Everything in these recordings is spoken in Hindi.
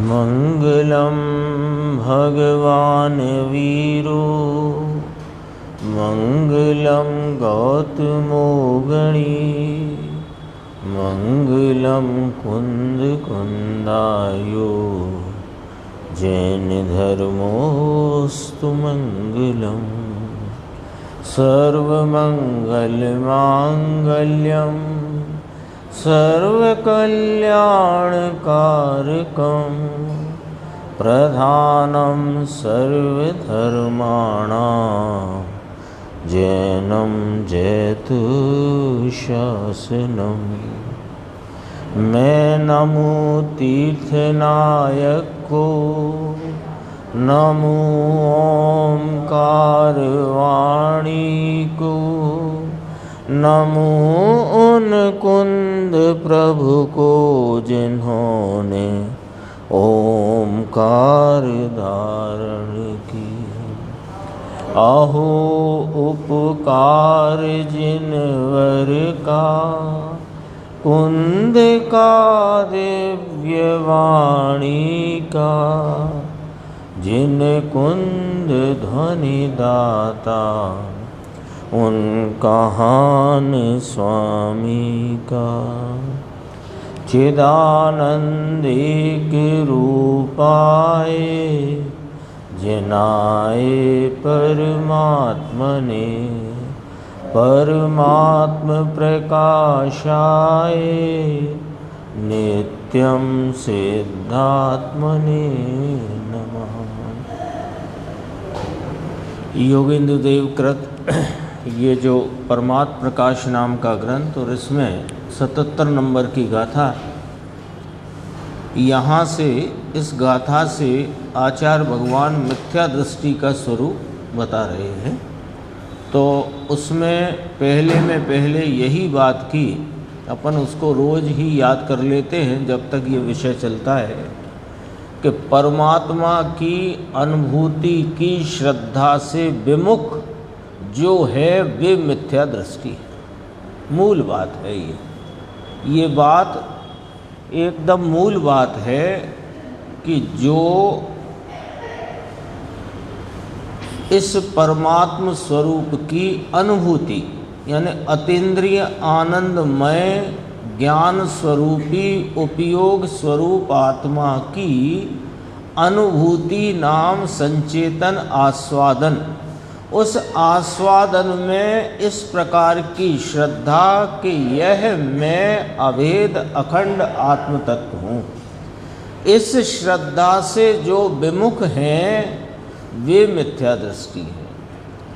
मंगलम भगवान वीरो मंगलम गौतमो गणी मंगलम कुंद कुंदायो जैन धर्मोस्तु मंगलम सर्वमंगल मांगल्यम सर्वकल्याणकारकं प्रधानं सर्वधर्माणां जैनं जयतु शासनम्। मैं नमो तीर्थनायक को नमो ओंकार वाणी को नमो उन कुंद प्रभु को जिन्होंने ओमकार धारण की। अहो उपकार जिनवर का कुंद का दिव्य वाणी का जिन कुंद ध्वनि दाता उनका हान स्वामी का। चिदानंदिक रूपाए जिनाए परमात्मने परमात्म प्रकाशाय नित्यं सिद्धात्मने नमः। योगेंद्र देव कृत ये जो परमात्म प्रकाश नाम का ग्रंथ और इसमें 77 नंबर की गाथा, यहाँ से इस गाथा से आचार्य भगवान मिथ्या दृष्टि का स्वरूप बता रहे हैं। तो उसमें पहले यही बात की, अपन उसको रोज़ ही याद कर लेते हैं जब तक ये विषय चलता है कि परमात्मा की अनुभूति की श्रद्धा से विमुख जो है वे मिथ्या दृष्टि है। मूल बात है ये बात एकदम मूल बात है कि जो इस परमात्म स्वरूप की अनुभूति यानी अतीन्द्रिय आनंदमय ज्ञान स्वरूपी उपयोग स्वरूप आत्मा की अनुभूति नाम संचेतन आस्वादन, उस आस्वादन में इस प्रकार की श्रद्धा कि यह मैं अभेद अखंड आत्म तत्व हूँ, इस श्रद्धा से जो विमुख हैं वे मिथ्या दृष्टि है।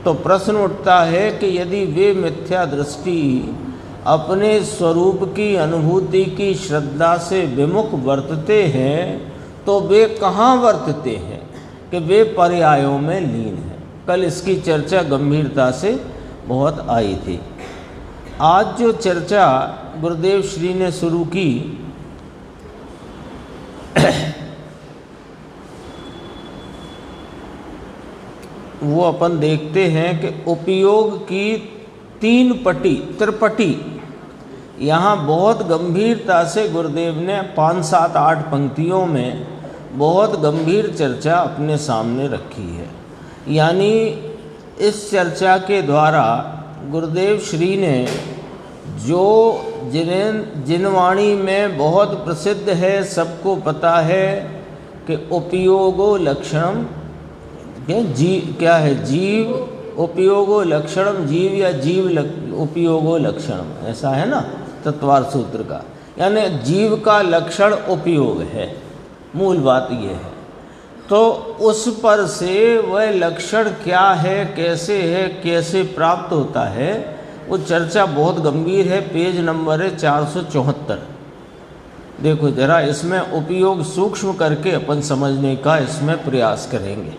तो प्रश्न उठता है कि यदि वे मिथ्या दृष्टि अपने स्वरूप की अनुभूति की श्रद्धा से विमुख वर्तते हैं तो वे कहाँ वर्तते हैं कि वे पर्यायों में लीन हैं। कल इसकी चर्चा गंभीरता से बहुत आई थी। आज जो चर्चा गुरुदेव श्री ने शुरू की वो अपन देखते हैं कि उपयोग की त्रिपटी यहाँ बहुत गंभीरता से गुरुदेव ने 5, 7, 8 पंक्तियों में बहुत गंभीर चर्चा अपने सामने रखी है। यानी इस चर्चा के द्वारा गुरुदेव श्री ने जो जिनवाणी में बहुत प्रसिद्ध है, सबको पता है कि उपयोगो लक्षणम क्या है, जीव उपयोगो लक्षणम, जीव या जीव उपयोगो लक्षणम, ऐसा है ना तत्वार सूत्र का। यानी जीव का लक्षण उपयोग है, मूल बात ये है। तो उस पर से वह लक्षण क्या है, कैसे प्राप्त होता है, वो चर्चा बहुत गंभीर है। पेज नंबर है 474। देखो जरा, इसमें उपयोग सूक्ष्म करके अपन समझने का इसमें प्रयास करेंगे।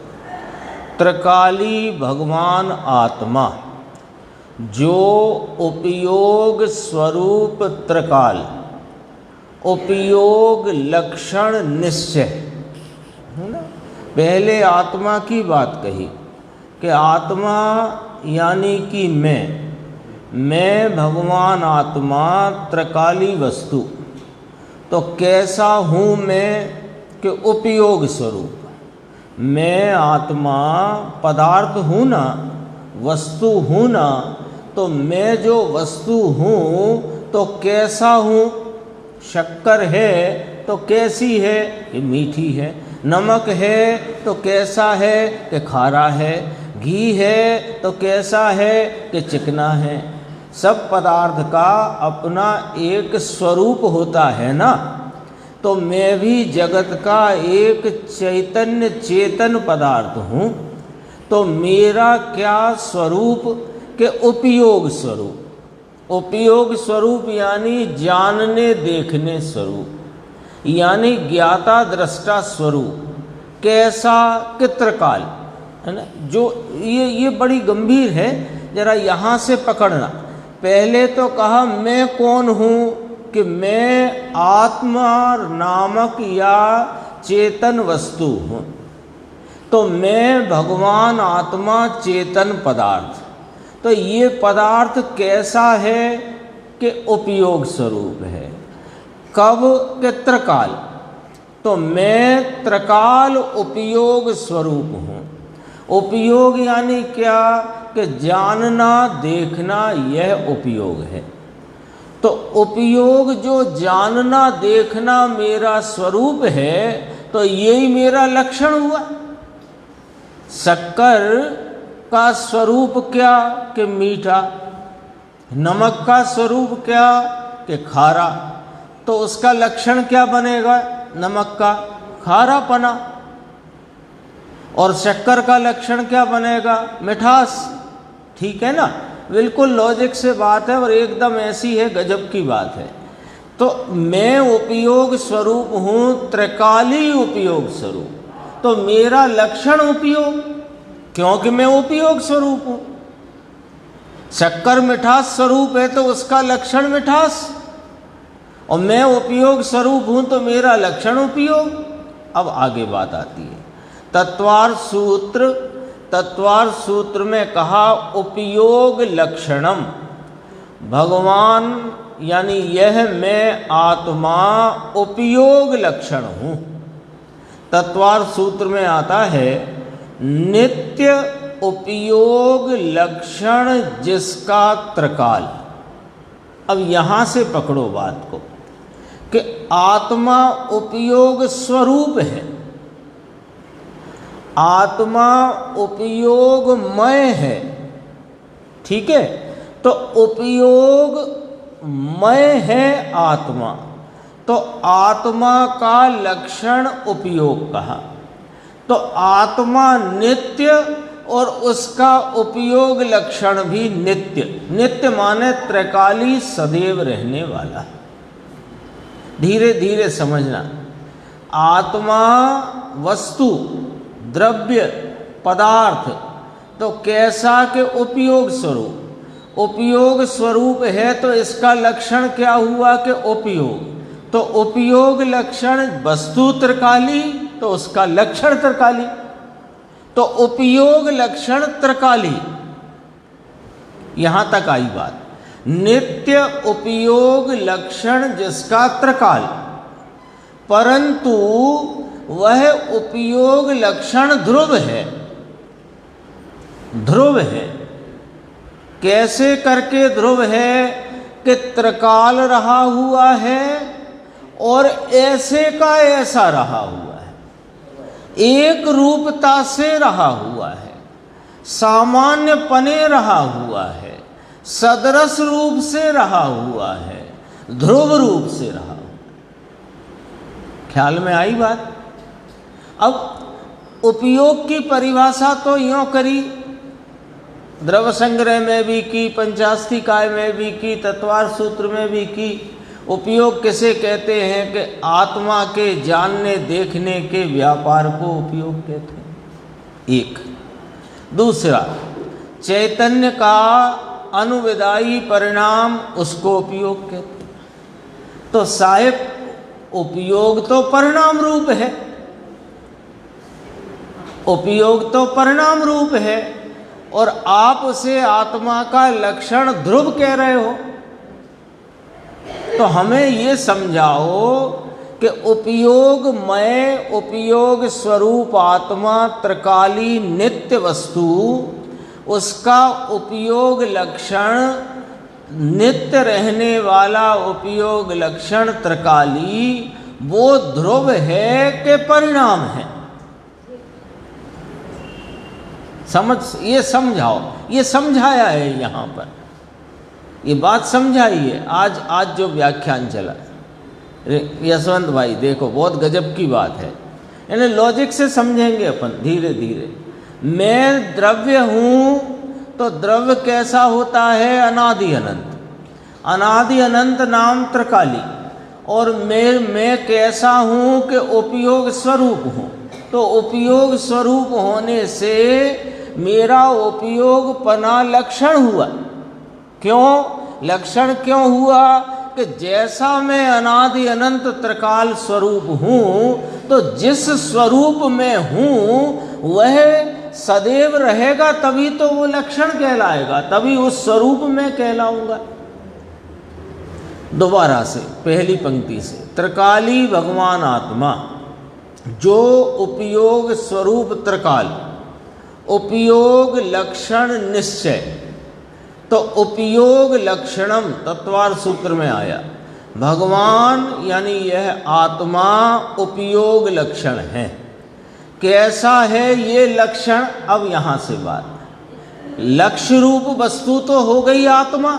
त्रिकाली भगवान आत्मा जो उपयोग स्वरूप त्रिकाल, उपयोग लक्षण निश्चय है ना। पहले आत्मा की बात कही कि आत्मा यानी कि मैं भगवान आत्मा त्रिकाली वस्तु। तो कैसा हूँ मैं, कि उपयोग स्वरूप। मैं आत्मा पदार्थ हूँ ना, वस्तु हूँ ना, तो मैं जो वस्तु हूँ तो कैसा हूँ? शक्कर है तो कैसी है? कि मीठी है। नमक है तो कैसा है? कि खारा है। घी है तो कैसा है? कि चिकना है। सब पदार्थ का अपना एक स्वरूप होता है ना। तो मैं भी जगत का एक चैतन्य चेतन पदार्थ हूँ। तो मेरा क्या स्वरूप? के उपयोग स्वरूप। उपयोग स्वरूप यानी जानने देखने स्वरूप, यानी ज्ञाता दृष्टा स्वरूप। कैसा? कि त्रिकाल, है ना। जो ये बड़ी गंभीर है, जरा यहाँ से पकड़ना। पहले तो कहा मैं कौन हूँ? कि मैं आत्मा नामक या चेतन वस्तु हूँ। तो मैं भगवान आत्मा चेतन पदार्थ। तो ये पदार्थ कैसा है? कि उपयोग स्वरूप है। कब? कि त्रिकाल। तो मैं त्रिकाल उपयोग स्वरूप हूँ। उपयोग यानी क्या? कि जानना देखना, यह उपयोग है। तो उपयोग जो जानना देखना मेरा स्वरूप है, तो यही मेरा लक्षण हुआ। शक्कर का स्वरूप क्या? कि मीठा। नमक का स्वरूप क्या? कि खारा। तो उसका लक्षण क्या बनेगा? नमक का खारापना। और शक्कर का लक्षण क्या बनेगा? मिठास। ठीक है ना। बिल्कुल लॉजिक से बात है और एकदम ऐसी है, गजब की बात है। तो मैं उपयोग स्वरूप हूँ, त्रिकाली उपयोग स्वरूप। तो मेरा लक्षण उपयोग, क्योंकि मैं उपयोग स्वरूप हूँ। शक्कर मिठास स्वरूप है तो उसका लक्षण मिठास, और मैं उपयोग स्वरूप हूँ तो मेरा लक्षण उपयोग। अब आगे बात आती है तत्वार्थ सूत्र। तत्वार्थ सूत्र में कहा उपयोग लक्षणम। भगवान यानी यह मैं आत्मा उपयोग लक्षण हूँ। तत्वार्थ सूत्र में आता है नित्य उपयोग लक्षण जिसका त्रिकाल। अब यहाँ से पकड़ो बात को कि आत्मा उपयोग स्वरूप है, आत्मा उपयोगमय है। ठीक है। तो उपयोगमय है आत्मा, तो आत्मा का लक्षण उपयोग कहा। तो आत्मा नित्य और उसका उपयोग लक्षण भी नित्य। नित्य माने त्रिकाली, सदैव रहने वाला। धीरे धीरे समझना। आत्मा वस्तु, द्रव्य, पदार्थ, तो कैसा? के उपयोग स्वरूप। उपयोग स्वरूप है तो इसका लक्षण क्या हुआ? कि उपयोग। तो उपयोग लक्षण वस्तु त्रिकाली, तो उसका लक्षण त्रिकाली। तो उपयोग लक्षण त्रिकाली, यहां तक आई बात। नित्य उपयोग लक्षण जिसका त्रिकाल, परंतु वह उपयोग लक्षण ध्रुव है। ध्रुव है। कैसे करके ध्रुव है? कि त्रिकाल रहा हुआ है और ऐसे का ऐसा रहा हुआ है, एक रूपता से रहा हुआ है, सामान्य पने रहा हुआ है, सदरस रूप से रहा हुआ है, ध्रुव रूप से रहा हुआ है। ख्याल में आई बात? अब उपयोग की परिभाषा तो यूँ करी, द्रव्य संग्रह में भी की, पंचास्तिकाय में भी की, तत्वार्थ सूत्र में भी की। उपयोग किसे कहते हैं? कि आत्मा के जानने देखने के व्यापार को उपयोग कहते हैं। एक। दूसरा, चैतन्य का अनुविदायी परिणाम, उसको उपयोग कहते हैं। तो साहेब उपयोग तो परिणाम रूप है, उपयोग तो परिणाम रूप है, और आप उसे आत्मा का लक्षण ध्रुव कह रहे हो। तो हमें ये समझाओ कि उपयोगमय उपयोग स्वरूप आत्मा त्रिकाली नित्य वस्तु, उसका उपयोग लक्षण नित्य रहने वाला उपयोग लक्षण त्रिकाली, वो ध्रुव है कि परिणाम है। ये समझाओ, ये समझाया है यहाँ पर, ये बात समझाइए। आज जो व्याख्यान चला यशवंत भाई, देखो बहुत गजब की बात है, यानी लॉजिक से समझेंगे अपन धीरे धीरे। मैं द्रव्य हूँ तो द्रव्य कैसा होता है? अनादि अनंत, अनादि अनंत नाम त्रिकाली। और मैं कैसा हूँ कि उपयोग स्वरूप हूँ, तो उपयोग स्वरूप होने से मेरा उपयोग पना लक्षण हुआ। क्यों लक्षण क्यों हुआ? कि जैसा मैं अनादि अनंत त्रिकाल स्वरूप हूँ, तो जिस स्वरूप में हूँ वह सदैव रहेगा, तभी तो वो लक्षण कहलाएगा, तभी उस स्वरूप में कहलाऊंगा। दोबारा से पहली पंक्ति से, त्रिकाली भगवान आत्मा जो उपयोग स्वरूप त्रिकाल, उपयोग लक्षण निश्चय। तो उपयोग लक्षणम तत्वार सूत्र में आया, भगवान यानी यह आत्मा उपयोग लक्षण है। कैसा है ये लक्षण? अब यहां से बात, लक्ष्य रूप वस्तु तो हो गई आत्मा,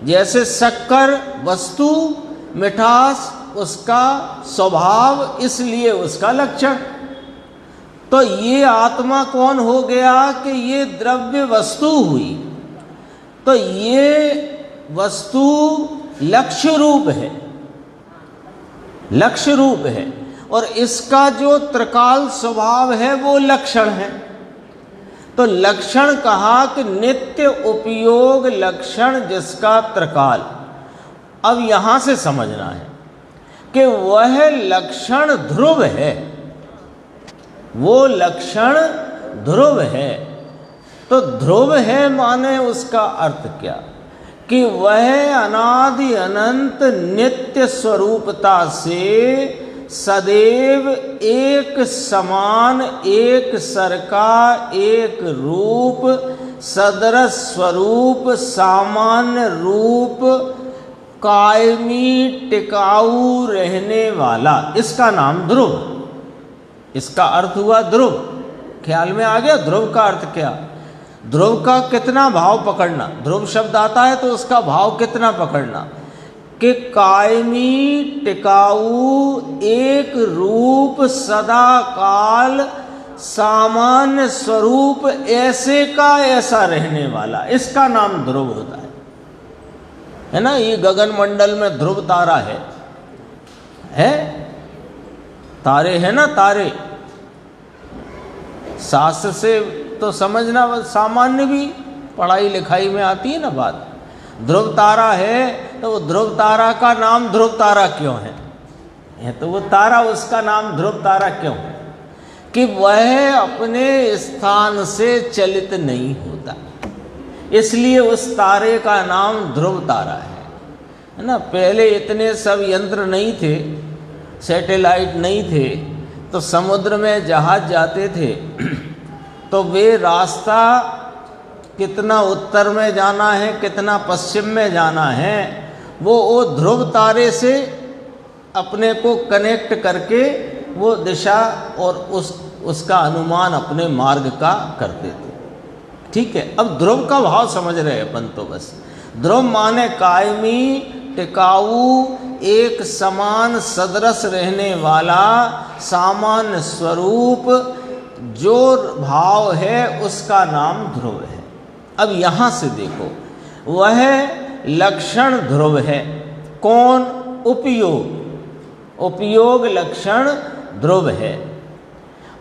जैसे शक्कर वस्तु, मिठास उसका स्वभाव, इसलिए उसका लक्षण। तो ये आत्मा कौन हो गया कि ये द्रव्य वस्तु हुई, तो ये वस्तु लक्ष्य रूप है, लक्ष्य रूप है, और इसका जो त्रिकाल स्वभाव है वो लक्षण है। तो लक्षण कहा कि नित्य उपयोग लक्षण जिसका त्रिकाल। अब यहां से समझना है कि वह लक्षण ध्रुव है, वो लक्षण ध्रुव है। तो ध्रुव है माने उसका अर्थ क्या? कि वह अनादि अनंत नित्य स्वरूपता से सदैव एक समान, एक सरका, एक रूप, सदृश स्वरूप, सामान्य रूप, कायमी टिकाऊ रहने वाला, इसका नाम ध्रुव। इसका अर्थ हुआ ध्रुव। ख्याल में आ गया ध्रुव का अर्थ क्या? ध्रुव का कितना भाव पकड़ना, ध्रुव शब्द आता है तो उसका भाव कितना पकड़ना, कि कायमी टिकाऊ, एक रूप, सदा काल, सामान्य स्वरूप, ऐसे का ऐसा रहने वाला, इसका नाम ध्रुव होता है ना। ये गगन मंडल में ध्रुव तारा है? तारे है ना, तारे शास्त्र से तो समझना सामान्य, भी पढ़ाई लिखाई में आती है ना बात। ध्रुव तारा है तो वो ध्रुव तारा का नाम ध्रुव तारा क्यों है? तो वो तारा, उसका नाम ध्रुव तारा क्यों है? कि वह अपने स्थान से चलित नहीं होता, इसलिए उस तारे का नाम ध्रुव तारा है ना। पहले इतने सब यंत्र नहीं थे, सैटेलाइट नहीं थे, तो समुद्र में जहाज जाते थे तो वे रास्ता कितना उत्तर में जाना है, कितना पश्चिम में जाना है, वो ध्रुव तारे से अपने को कनेक्ट करके वो दिशा और उसका अनुमान अपने मार्ग का करते थे। ठीक है, अब ध्रुव का भाव समझ रहे अपन तो बस। ध्रुव माने कायमी, टिकाऊ, एक समान, सदृश रहने वाला, सामान्य स्वरूप, जो भाव है उसका नाम ध्रुव है। अब यहां से देखो, वह लक्षण ध्रुव है। कौन? उपयोग, उपयोग लक्षण ध्रुव है,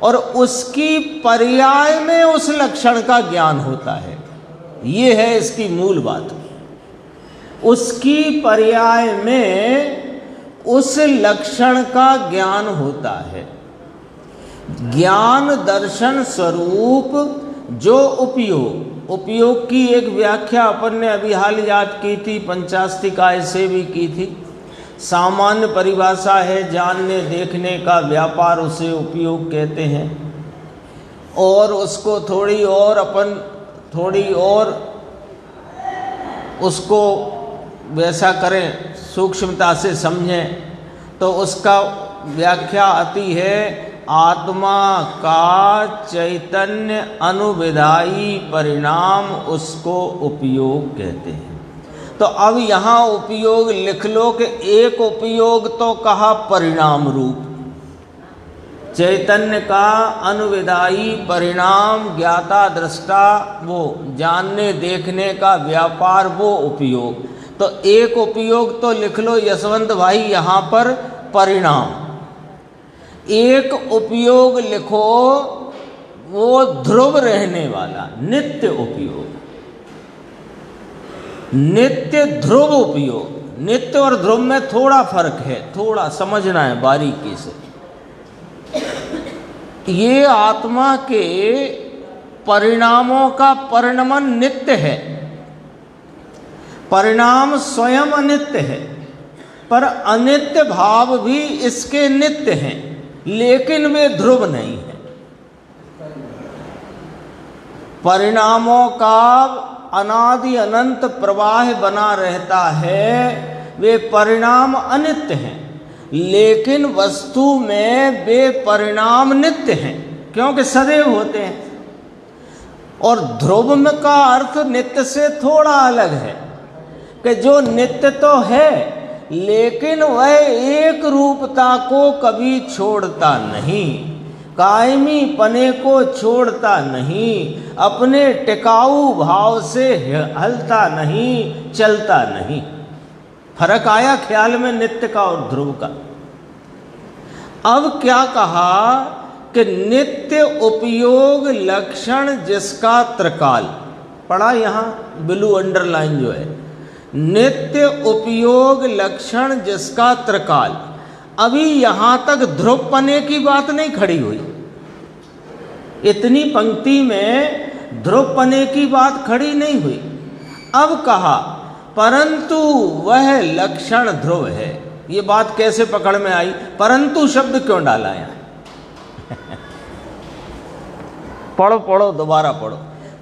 और उसकी पर्याय में उस लक्षण का ज्ञान होता है। ये है इसकी मूल बात। उसकी पर्याय में उस लक्षण का ज्ञान होता है। ज्ञान दर्शन स्वरूप जो उपयोग, उपयोग की एक व्याख्या अपन ने अभी हाल याद की थी, पंचास्तिकाय से भी की थी। सामान्य परिभाषा है, जानने देखने का व्यापार उसे उपयोग कहते हैं। और उसको थोड़ी और उसको वैसा करें, सूक्ष्मता से समझें, तो उसका व्याख्या आती है, आत्मा का चैतन्य अनुविधायी परिणाम उसको उपयोग कहते हैं। तो अब यहाँ उपयोग लिख लो कि एक उपयोग तो कहा परिणाम रूप, चैतन्य का अनुविधायी परिणाम, ज्ञाता दृष्टा, वो जानने देखने का व्यापार, वो उपयोग। तो एक उपयोग तो लिख लो यशवंत भाई यहाँ पर परिणाम। एक उपयोग लिखो वो ध्रुव रहने वाला, नित्य उपयोग, नित्य ध्रुव उपयोग। नित्य और ध्रुव में थोड़ा फर्क है, थोड़ा समझना है बारीकी से। ये आत्मा के परिणामों का परिणमन नित्य है, परिणाम स्वयं अनित्य है, पर अनित्य भाव भी इसके नित्य हैं, लेकिन वे ध्रुव नहीं है। परिणामों का अनादि अनंत प्रवाह बना रहता है, वे परिणाम अनित्य हैं, लेकिन वस्तु में वे परिणाम नित्य हैं, क्योंकि सदैव होते हैं। और ध्रुव का अर्थ नित्य से थोड़ा अलग है, कि जो नित्य तो है लेकिन वह एक रूपता को कभी छोड़ता नहीं, कायमी पने को छोड़ता नहीं, अपने टिकाऊ भाव से हलता नहीं, चलता नहीं। फर्क आया ख्याल में नित्य का और ध्रुव का। अब क्या कहा कि नित्य उपयोग लक्षण जिसका त्रिकाल, पढ़ा यहाँ ब्लू अंडरलाइन जो है, नित्य उपयोग लक्षण जिसका त्रिकाल। अभी यहाँ तक ध्रुवपने की बात नहीं खड़ी हुई, इतनी पंक्ति में ध्रुवपने की बात खड़ी नहीं हुई। अब कहा परंतु वह लक्षण ध्रुव है। ये बात कैसे पकड़ में आई? परंतु शब्द क्यों डाला है? पढ़ो दोबारा पढ़ो।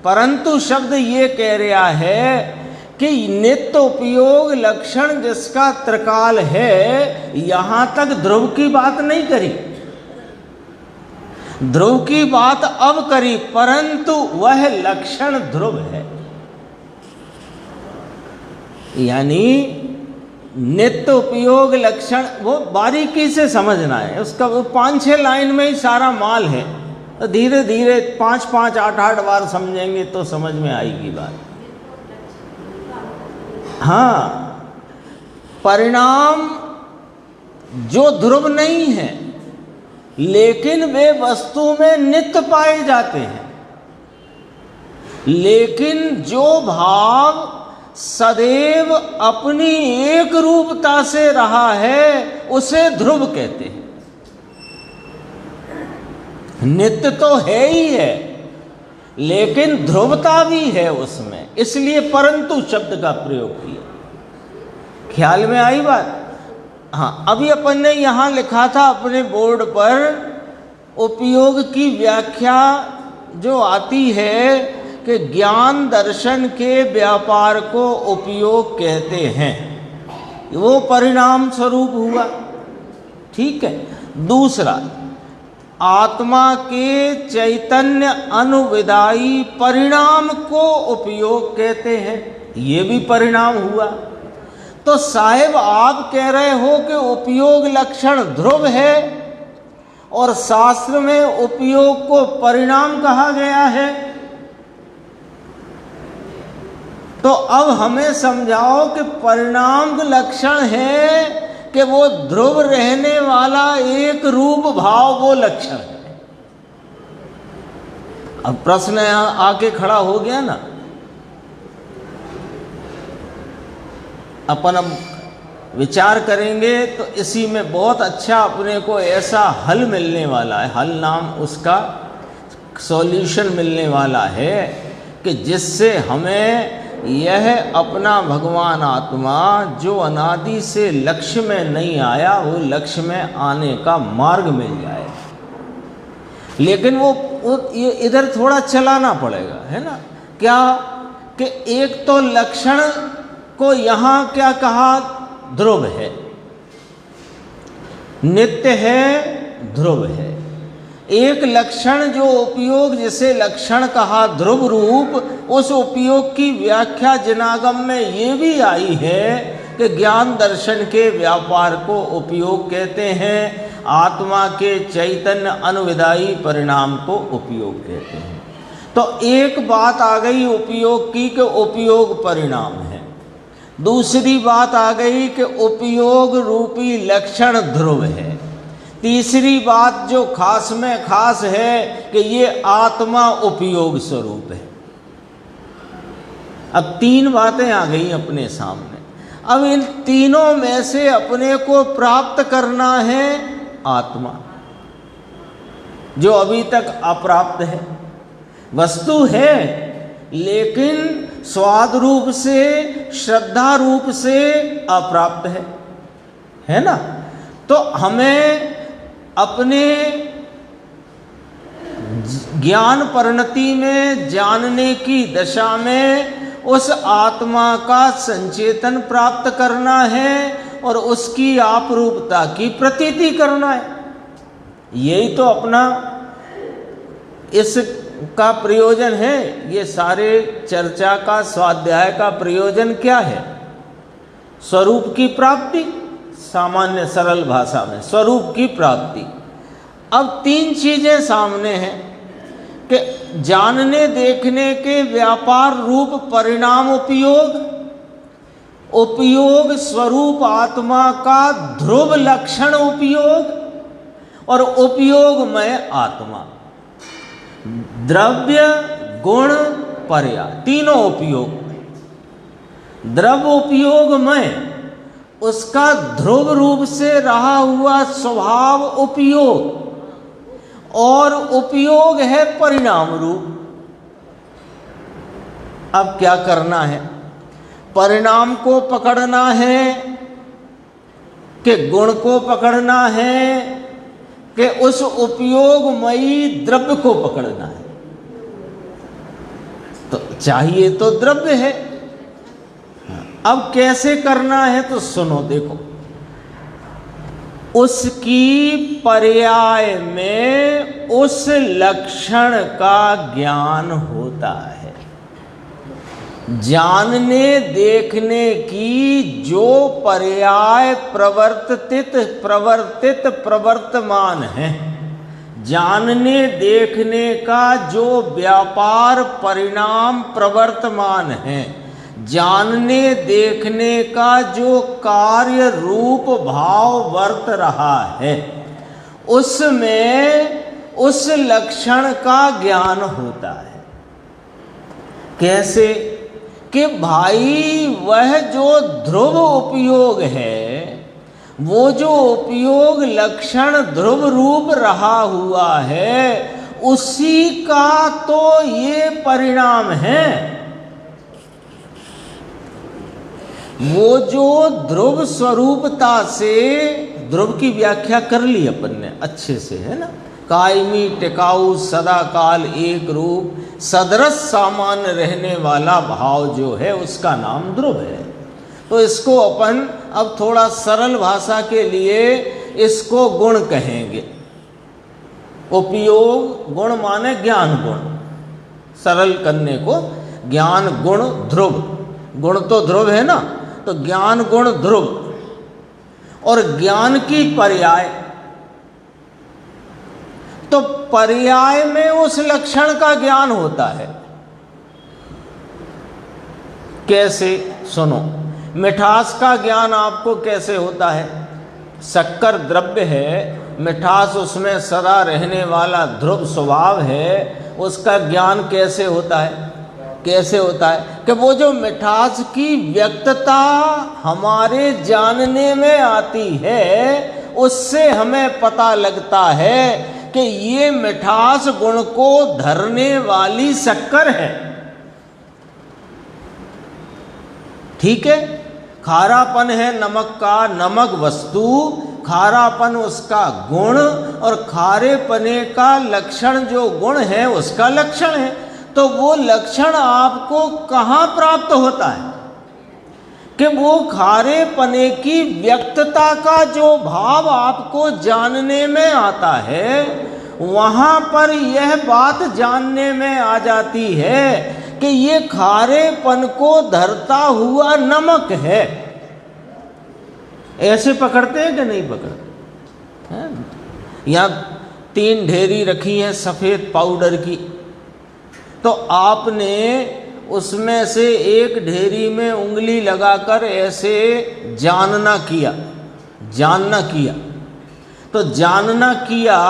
परंतु शब्द ये कह रहा है कि नित्य उपयोग लक्षण जिसका त्रिकाल है, यहां तक ध्रुव की बात नहीं करी, ध्रुव की बात अब करी, परंतु वह लक्षण ध्रुव है। यानी नित्य उपयोग लक्षण, वो बारीकी से समझना है उसका, वो 5-6 लाइन में ही सारा माल है। तो धीरे धीरे 5-5, 8-8 बार समझेंगे तो समझ में आएगी बात। हाँ, परिणाम जो ध्रुव नहीं है लेकिन वे वस्तु में नित्य पाए जाते हैं, लेकिन जो भाव सदैव अपनी एक रूपता से रहा है उसे ध्रुव कहते हैं। नित्य तो है ही है लेकिन ध्रुवता भी है उसमें, इसलिए परंतु शब्द का प्रयोग किया। ख्याल में आई बात? हाँ, अभी अपन ने यहाँ लिखा था अपने बोर्ड पर, उपयोग की व्याख्या जो आती है कि ज्ञान दर्शन के व्यापार को उपयोग कहते हैं, वो परिणाम स्वरूप हुआ। ठीक है। दूसरा, आत्मा के चैतन्य अनुविदायी परिणाम को उपयोग कहते हैं, ये भी परिणाम हुआ। तो साहेब आप कह रहे हो कि उपयोग लक्षण ध्रुव है और शास्त्र में उपयोग को परिणाम कहा गया है, तो अब हमें समझाओ कि परिणाम लक्षण है कि वो ध्रुव रहने वाला एक रूप भाव, वो लक्षण है। अब प्रश्न यहां आके खड़ा हो गया ना। अपन अब विचार करेंगे तो इसी में बहुत अच्छा अपने को ऐसा हल मिलने वाला है, हल नाम उसका सॉल्यूशन मिलने वाला है कि जिससे हमें यह अपना भगवान आत्मा जो अनादि से लक्ष्य में नहीं आया, वो लक्ष्य में आने का मार्ग मिल जाए। लेकिन वो इधर थोड़ा चलाना पड़ेगा, है ना। क्या कि एक तो लक्षण को यहाँ क्या कहा, ध्रुव है, नित्य है, ध्रुव है। एक लक्षण जो उपयोग, जिसे लक्षण कहा ध्रुव रूप, उस उपयोग की व्याख्या जिनागम में ये भी आई है कि ज्ञान दर्शन के व्यापार को उपयोग कहते हैं, आत्मा के चैतन्य अनुविदायी परिणाम को उपयोग कहते हैं। तो एक बात आ गई उपयोग की कि उपयोग परिणाम है। दूसरी बात आ गई कि उपयोग रूपी लक्षण ध्रुव है। तीसरी बात जो खास में खास है कि ये आत्मा उपयोग स्वरूप है। अब तीन बातें आ गई अपने सामने। अब इन तीनों में से अपने को प्राप्त करना है आत्मा, जो अभी तक अप्राप्त है। वस्तु है लेकिन स्वाद रूप से, श्रद्धा रूप से अप्राप्त है ना। तो हमें अपने ज्ञान परिणति में, जानने की दशा में उस आत्मा का संचेतन प्राप्त करना है और उसकी आपरूपता की प्रतीति करना है। यही तो अपना इसका प्रयोजन है। ये सारे चर्चा का, स्वाध्याय का प्रयोजन क्या है? स्वरूप की प्राप्ति, सामान्य सरल भाषा में स्वरूप की प्राप्ति। अब तीन चीजें सामने हैं कि जानने देखने के व्यापार रूप परिणाम उपयोग, उपयोग स्वरूप आत्मा का ध्रुव लक्षण उपयोग और उपयोग में आत्मा, द्रव्य गुण पर्याय, तीनों उपयोग। द्रव्य उपयोग में उसका ध्रुव रूप से रहा हुआ स्वभाव उपयोग, और उपयोग है परिणाम रूप। अब क्या करना है? परिणाम को पकड़ना है कि गुण को पकड़ना है कि उस उपयोगमयी द्रव्य को पकड़ना है? तो चाहिए तो द्रव्य है। अब कैसे करना है तो सुनो, देखो। उसकी पर्याय में उस लक्षण का ज्ञान होता है। जानने देखने की जो पर्याय प्रवर्तित प्रवर्तमान है, जानने देखने का जो व्यापार परिणाम प्रवर्तमान है, जानने देखने का जो कार्य रूप भाव वर्त रहा है, उसमें उस लक्षण का ज्ञान होता है। कैसे? कि भाई वह जो ध्रुव उपयोग है, वो जो उपयोग लक्षण ध्रुव रूप रहा हुआ है, उसी का तो ये परिणाम है। वो जो ध्रुव स्वरूपता से, ध्रुव की व्याख्या कर ली अपन ने अच्छे से, है ना। कायमी, टिकाऊ, सदा काल, एक रूप, सदरस सामान्य रहने वाला भाव जो है, उसका नाम ध्रुव है। तो इसको अपन अब थोड़ा सरल भाषा के लिए इसको गुण कहेंगे। उपयोग गुण माने ज्ञान गुण, सरल करने को ज्ञान गुण ध्रुव, गुण तो ध्रुव है ना, तो ज्ञान गुण ध्रुव। और ज्ञान की पर्याय, तो पर्याय में उस लक्षण का ज्ञान होता है। कैसे? सुनो। मिठास का ज्ञान आपको कैसे होता है? शक्कर द्रव्य है, मिठास उसमें सदा रहने वाला ध्रुव स्वभाव है, उसका ज्ञान कैसे होता है? कैसे होता है कि वो जो मिठास की व्यक्तता हमारे जानने में आती है, उससे हमें पता लगता है कि ये मिठास गुण को धरने वाली शक्कर है। ठीक है, खारापन है नमक का, नमक वस्तु, खारापन उसका गुण, और खारे पने का लक्षण जो गुण है उसका लक्षण है। तो वो लक्षण आपको कहाँ प्राप्त होता है कि वो खारे पने की व्यक्तता का जो भाव आपको जानने में आता है, वहाँ पर यह बात जानने में आ जाती है कि ये खारेपन को धरता हुआ नमक है। ऐसे पकड़ते हैं कि नहीं पकड़ते हैं? यहाँ 3 ढेरी रखी हैं सफ़ेद पाउडर की, तो आपने उसमें से एक ढेरी में उंगली लगाकर ऐसे जानना किया, तो जानना किया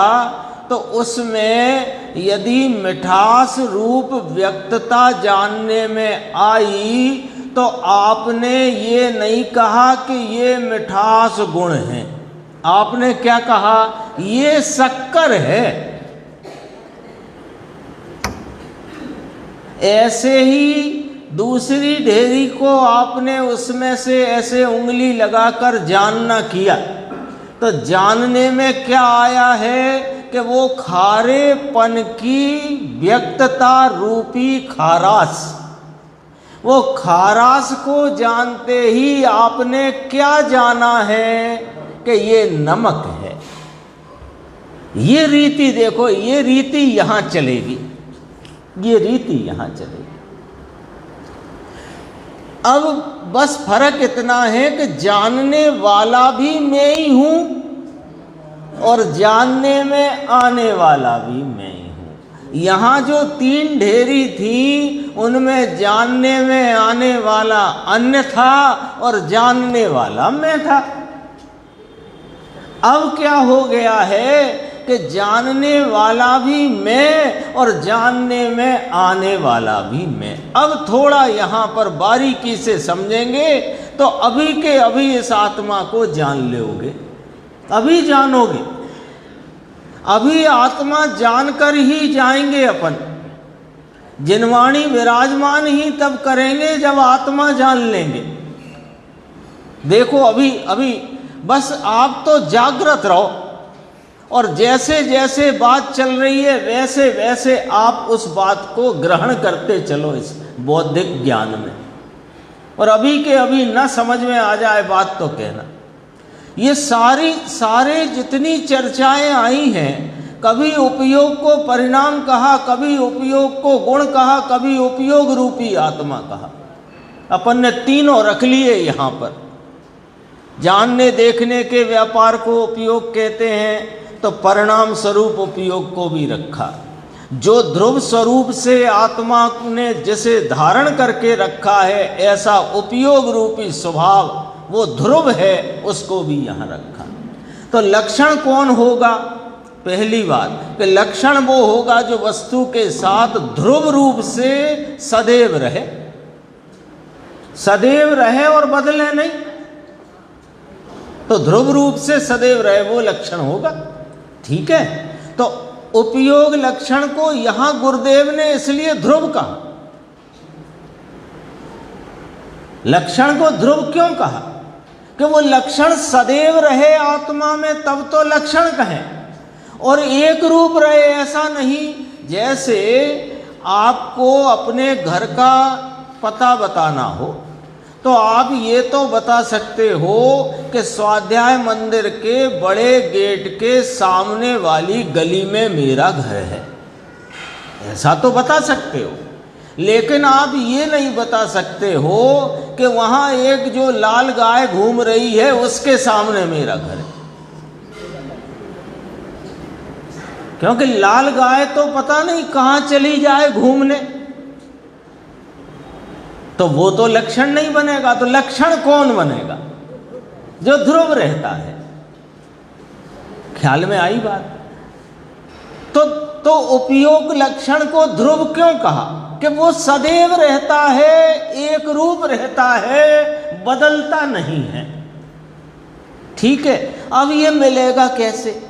तो उसमें यदि मिठास रूप व्यक्तता जानने में आई तो आपने ये नहीं कहा कि ये मिठास गुण है, आपने क्या कहा? ये शक्कर है। ऐसे ही दूसरी ढेरी को आपने उसमें से ऐसे उंगली लगाकर जानना किया, तो जानने में क्या आया है कि वो खारेपन की व्यक्तता रूपी खारास, वो खारास को जानते ही आपने क्या जाना है कि ये नमक है। ये रीति देखो, ये रीति यहाँ चलेगी, ये रीति यहाँ चलेगी। अब बस फर्क इतना है कि जानने वाला भी मैं ही हूँ और जानने में आने वाला भी मैं ही हूँ। यहाँ जो 3 ढेरी थी उनमें जानने में आने वाला अन्य था और जानने वाला मैं था। अब क्या हो गया है कि जानने वाला भी मैं और जानने में आने वाला भी मैं। अब थोड़ा यहाँ पर बारीकी से समझेंगे तो अभी के अभी इस आत्मा को जान लोगे, अभी जानोगे, अभी आत्मा जानकर ही जाएंगे अपन। जिनवाणी विराजमान ही तब करेंगे जब आत्मा जान लेंगे। देखो अभी बस आप तो जागृत रहो और जैसे जैसे बात चल रही है वैसे वैसे आप उस बात को ग्रहण करते चलो इस बौद्धिक ज्ञान में। और अभी के अभी न समझ में आ जाए बात तो कहना। ये सारे जितनी चर्चाएं आई हैं, कभी उपयोग को परिणाम कहा, कभी उपयोग को गुण कहा, कभी उपयोग रूपी आत्मा कहा। अपन ने तीनों रख लिए यहाँ पर। जानने देखने के व्यापार को उपयोग कहते हैं तो परिणाम स्वरूप उपयोग को भी रखा। जो ध्रुव स्वरूप से आत्मा ने जिसे धारण करके रखा है ऐसा उपयोग रूपी स्वभाव वो ध्रुव है, उसको भी यहाँ रखा। तो लक्षण कौन होगा? पहली बात कि लक्षण वो होगा जो वस्तु के साथ ध्रुव रूप से सदैव रहे और बदले नहीं। तो ध्रुव रूप से सदैव रहे वो लक्षण होगा, ठीक है। तो उपयोग लक्षण को यहां गुरुदेव ने इसलिए ध्रुव कहा। लक्षण को ध्रुव क्यों कहा? कि वो लक्षण सदैव रहे आत्मा में, तब तो लक्षण कहें। और एक रूप रहे ऐसा नहीं। जैसे आपको अपने घर का पता बताना हो तो आप ये तो बता सकते हो कि स्वाध्याय मंदिर के बड़े गेट के सामने वाली गली में मेरा घर है, ऐसा तो बता सकते हो। लेकिन आप ये नहीं बता सकते हो कि वहाँ एक जो लाल गाय घूम रही है उसके सामने मेरा घर है, क्योंकि लाल गाय तो पता नहीं कहाँ चली जाए घूमने, तो वो तो लक्षण नहीं बनेगा। तो लक्षण कौन बनेगा? जो ध्रुव रहता है। ख्याल में आई बात? तो उपयोग लक्षण को ध्रुव क्यों कहा? कि वो सदैव रहता है, एक रूप रहता है, बदलता नहीं है, ठीक है। अब ये मिलेगा कैसे?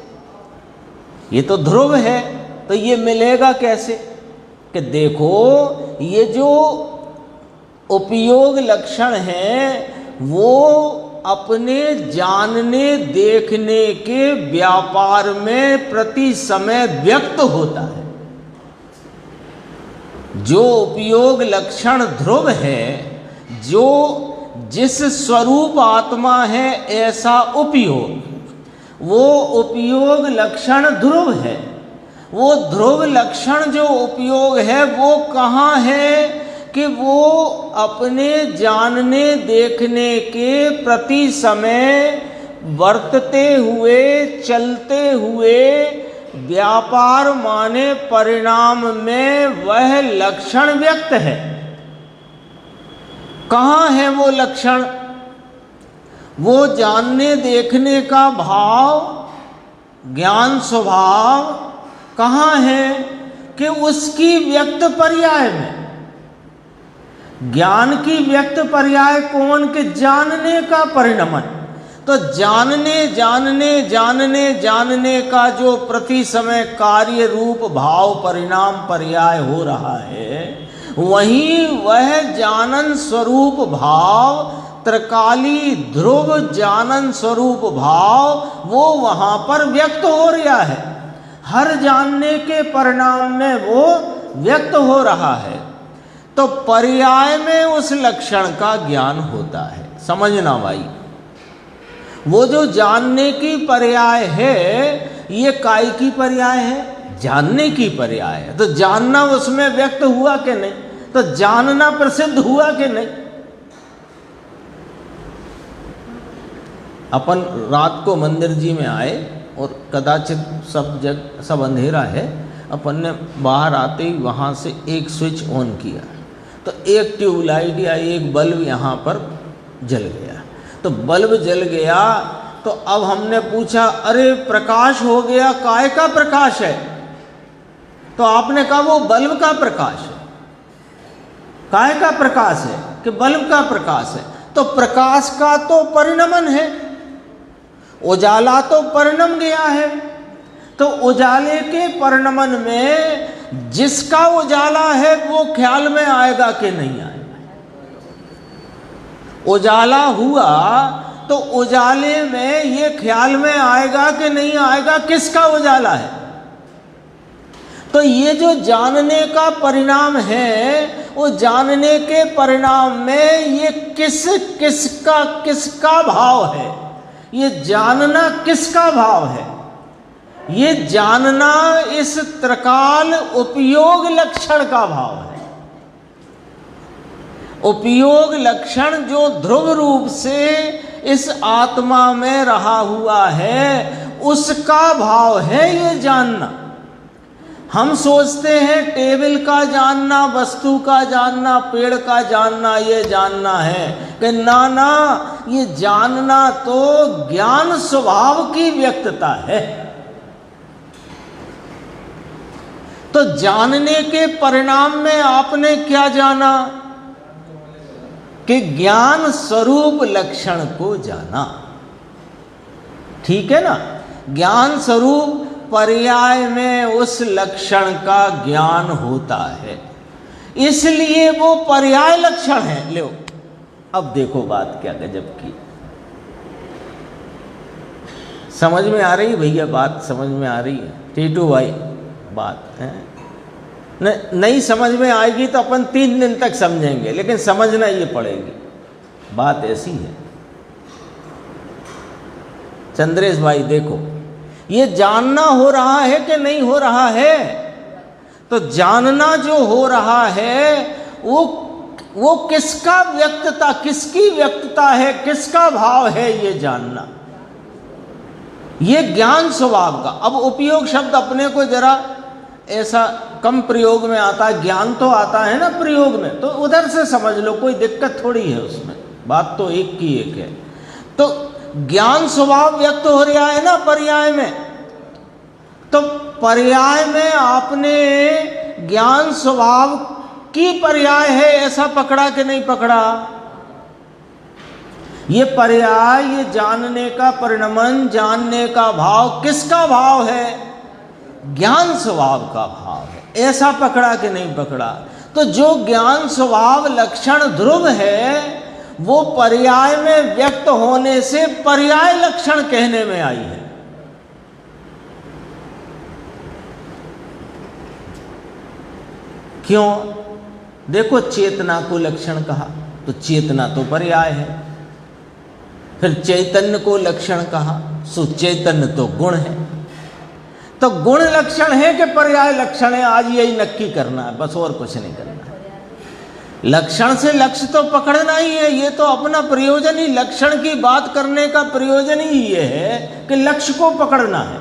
ये तो ध्रुव है, तो ये मिलेगा कैसे? कि देखो ये जो उपयोग लक्षण है वो अपने जानने देखने के व्यापार में प्रति समय व्यक्त होता है। जो उपयोग लक्षण ध्रुव है, जो जिस स्वरूप आत्मा है ऐसा उपयोग, वो उपयोग लक्षण ध्रुव है। वो ध्रुव लक्षण जो उपयोग है वो कहाँ है कि वो अपने जानने देखने के प्रति समय वर्तते हुए चलते हुए व्यापार माने परिणाम में वह लक्षण व्यक्त है। कहाँ है वो लक्षण? वो जानने देखने का भाव, ज्ञान स्वभाव कहाँ है कि उसकी व्यक्त पर्याय में। ज्ञान की व्यक्त पर्याय कौन? के जानने का परिणमन। तो जानने जानने जानने जानने का जो प्रति समय कार्य रूप भाव परिणाम पर्याय हो रहा है, वहीं वह जानन स्वरूप भाव, त्रिकाली ध्रुव जानन स्वरूप भाव वो वहां पर व्यक्त हो रहा है। हर जानने के परिणाम में वो व्यक्त हो रहा है। तो पर्याय में उस लक्षण का ज्ञान होता है। समझना भाई, वो जो जानने की पर्याय है ये काय की पर्याय है? जानने की पर्याय है। तो जानना उसमें व्यक्त हुआ कि नहीं? तो जानना प्रसिद्ध हुआ कि नहीं? अपन रात को मंदिर जी में आए और कदाचित सब अंधेरा है, अपन ने बाहर आते ही वहाँ से एक स्विच ऑन किया तो एक ट्यूबलाइट या एक बल्ब यहाँ पर जल गया। तो बल्ब जल गया तो अब हमने पूछा, अरे प्रकाश हो गया, काय का प्रकाश है? तो आपने कहा वो बल्ब का प्रकाश है। काय का प्रकाश है? कि बल्ब का प्रकाश है। तो प्रकाश का तो परिणमन है, उजाला तो परिणम गया है। तो उजाले के परिणमन में जिसका उजाला है वो ख्याल में आएगा कि नहीं आएगा? उजाला हुआ तो उजाले में ये ख्याल में आएगा कि नहीं आएगा किसका उजाला है? तो ये जो जानने का परिणाम है, वो जानने के परिणाम में ये किसका भाव है? ये जानना किसका भाव है? ये जानना इस त्रिकाल उपयोग लक्षण का भाव है। उपयोग लक्षण जो ध्रुव रूप से इस आत्मा में रहा हुआ है उसका भाव है ये जानना। हम सोचते हैं टेबल का जानना, वस्तु का जानना, पेड़ का जानना ये जानना है कि ना, ये जानना तो ज्ञान स्वभाव की व्यक्तता है। तो जानने के परिणाम में आपने क्या जाना? कि ज्ञान स्वरूप लक्षण को जाना। ठीक है ना? ज्ञान स्वरूप पर्याय में उस लक्षण का ज्ञान होता है, इसलिए वो पर्याय लक्षण है। लो अब देखो बात क्या गजब की। समझ में आ रही भैया? बात समझ में आ रही है टीटू भाई? बात है नहीं समझ में आएगी तो अपन 3 दिन तक समझेंगे, लेकिन समझना ये पड़ेगी। बात ऐसी है चंद्रेश भाई, देखो ये जानना हो रहा है कि नहीं हो रहा है? तो जानना जो हो रहा है वो किसका व्यक्तता, किसकी व्यक्तता है, किसका भाव है? ये जानना, ये ज्ञान स्वभाव का। अब उपयोग शब्द अपने को जरा ऐसा कम प्रयोग में आता है, ज्ञान तो आता है ना प्रयोग में, तो उधर से समझ लो, कोई दिक्कत थोड़ी है उसमें। बात तो एक की एक है। तो ज्ञान स्वभाव व्यक्त हो रहा है ना पर्याय में, तो पर्याय में आपने ज्ञान स्वभाव की पर्याय है ऐसा पकड़ा कि नहीं पकड़ा? ये पर्याय, ये जानने का परिणमन, जानने का भाव किसका भाव है? ज्ञान स्वभाव का भाव है। ऐसा पकड़ा कि नहीं पकड़ा? तो जो ज्ञान स्वभाव लक्षण ध्रुव है वो पर्याय में व्यक्त होने से पर्याय लक्षण कहने में आई है। क्यों? देखो, चेतना को लक्षण कहा तो चेतना तो पर्याय है, फिर चैतन्य को लक्षण कहा सो चैतन्य तो गुण है। तो गुण लक्षण है कि पर्याय लक्षण है, आज यही नक्की करना है, बस और कुछ नहीं करना है। लक्षण से लक्ष्य तो पकड़ना ही है, ये तो अपना प्रयोजन ही, लक्षण की बात करने का प्रयोजन ही ये है कि लक्ष्य को पकड़ना है।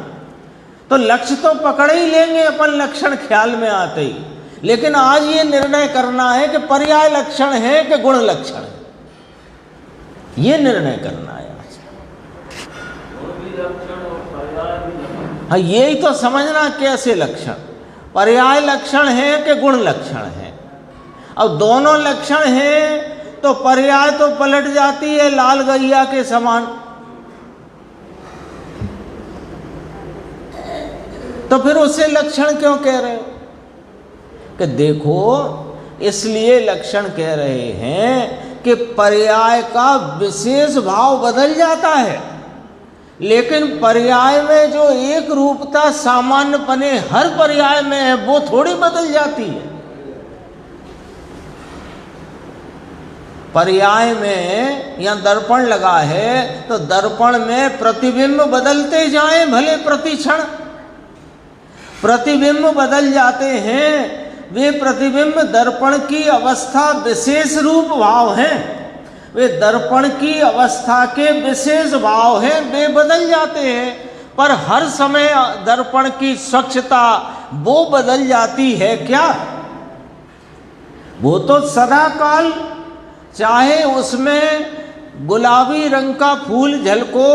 तो लक्ष्य तो पकड़ ही लेंगे अपन लक्षण ख्याल में आते ही, लेकिन आज ये निर्णय करना है कि पर्याय लक्षण है कि गुण लक्षण है, ये निर्णय करना है आज। हाँ, यही तो समझना कैसे लक्षण, पर्याय लक्षण है कि गुण लक्षण है। अब दोनों लक्षण हैं तो पर्याय तो पलट जाती है लाल गैया के समान, तो फिर उसे लक्षण क्यों कह रहे हो? कि देखो, इसलिए लक्षण कह रहे हैं कि पर्याय का विशेष भाव बदल जाता है, लेकिन पर्याय में जो एक रूपता सामान्यपने हर पर्याय में है वो थोड़ी बदल जाती है। पर्याय में या दर्पण लगा है तो दर्पण में प्रतिबिंब बदलते जाएं, भले प्रतिक्षण प्रतिबिंब बदल जाते हैं, वे प्रतिबिंब दर्पण की अवस्था विशेष रूप भाव हैं, वे दर्पण की अवस्था के विशेष भाव हैं, वे बदल जाते हैं, पर हर समय दर्पण की स्वच्छता वो बदल जाती है क्या? वो तो सदा काल, चाहे उसमें गुलाबी रंग का फूल झलको,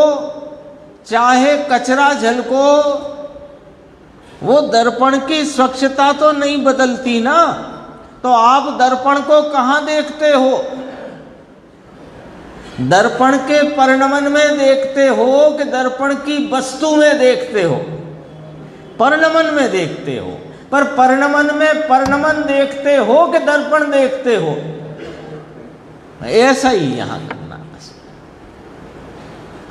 चाहे कचरा झलको, वो दर्पण की स्वच्छता तो नहीं बदलती ना। तो आप दर्पण को कहाँ देखते हो? दर्पण के परिणमन में देखते हो कि दर्पण की वस्तु में देखते हो? परिणमन में देखते हो, पर परिणमन में परिणमन देखते हो कि दर्पण देखते हो? ऐसा ही यहां करना बस।